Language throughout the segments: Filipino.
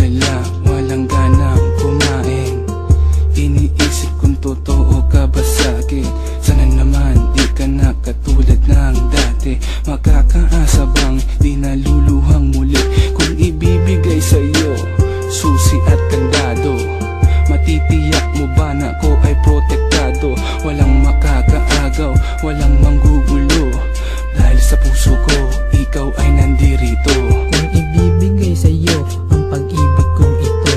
tulala, walang ganang kumain. Iniisip kung totoo ka ba sa'kin. Sana naman di ka na katulad ng dati. Makakaasa bang di naluluhang muli? Kung ibibigay sa'yo susi at kandado, matitiyak mo ba na ko ay protektado? Walang makakaagaw, walang manggugulo, dahil sa puso ko ikaw ay nandirito. Kung ibibigay sa'yo ang pag-ibig kong ito,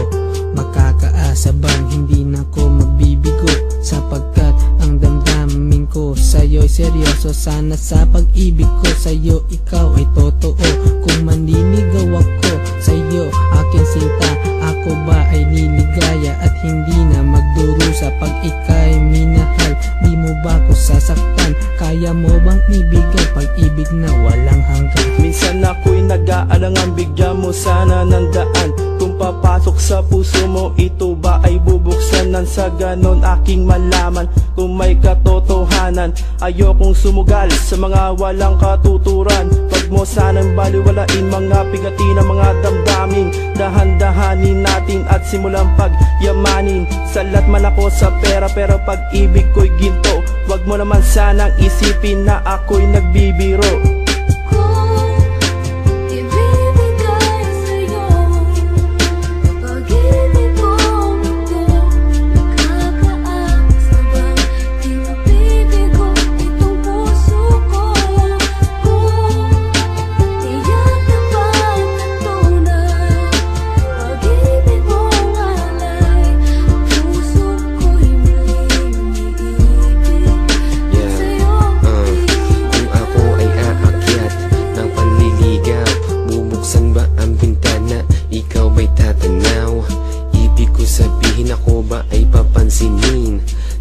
makakaasa bang hindi na ko mabibigo? Sapagkat ang damdamin ko sa'yo'y seryoso. Sana sa pag-ibig ko sa'yo ikaw ay totoo. Kung manliligaw ako sa'yo aking sinta, ako ba ay liligaya at hindi na magdurusa? Pag ika'y minahal, di mo ba ko sasaktan? Kaya mo bang ibigay pag-ibig na walang hanggan? Minsan ako'y nag-aalangan, bigyan mo sana ng daan. Kung papasok sa puso mo, ito ba ay bubuksan? Nang sa ganon aking malaman kung may katotohanan. Ayokong sumugal sa mga walang katuturan. Wag mo sanang baliwalain mga pigati ng mga damdamin. Dahan-dahanin natin at simulang pagyamanin. Salat man ako sa pera, pero pag-ibig ko'y ginto. Wag mo naman sanang isipin na ako'y nagbibiro.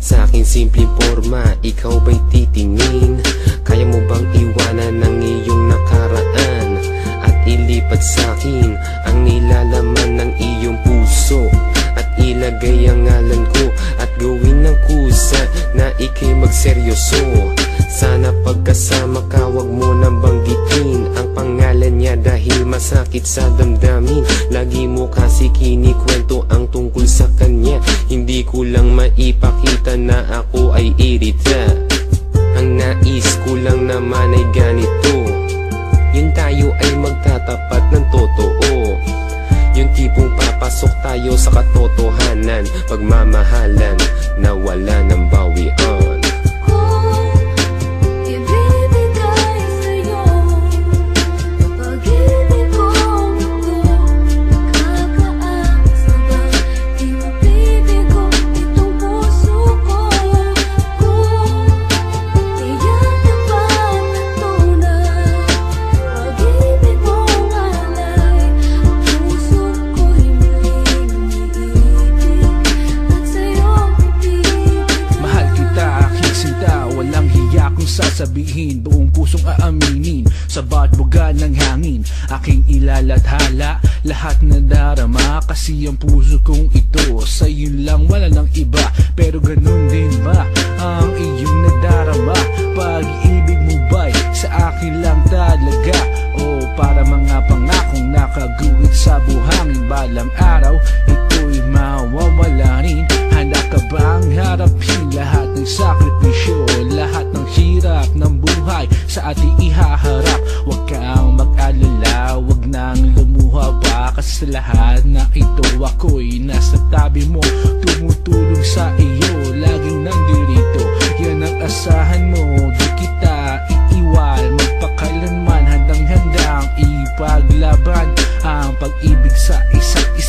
Sa aking simpleng forma, ikaw ba'y titingin? Kaya mo bang iwanan ng iyong nakaraan at ilipat sa'kin ang nilalaman ng iyong puso? At ilagay ang ngalan ko at gawin ng kusa na ika'y magseryoso. Sana pagkasama ka, wag mo nang banggitin ang pangalan niya dahil masakit sa damdamin. Lagi mo kasi kinikwento ang tungkol sa kanya. Hindi ko lang maipakita na ako ay irita. Ang nais ko lang naman ay ganito, yun tayo ay magtatapat ng totoo. Yung tipong papasok tayo sa katotohanan, pagmamahalan na wala ng bawian. Sasabihin, buong pusong aaminin, sa bawat buga ng hangin aking ilalathala, lahat na darama. Kasi ang puso kong ito sa'yo lang, wala ng iba. Pero ganun din ba ang iyong nadarama? Pag-ibig mo ba'y sa akin lang talaga, o para mga pangakong nakaguhit sa buhangin? Balang araw ito'y mawawala rin. Handa ka bang harapin lahat ng sakripisyo, lahat ng hirap ng buhay sa ating ihaharap? Huwag kang mag-alala, huwag nang lumuha pa, kasi sa lahat na ito ako'y nasa tabi mo, tumutulong sa iyo, laging nandirito. Yan ang asahan mo, di kita iiwal, magpakailanman, handang-handang ipaglaban ang pag-ibig sa isa't isa.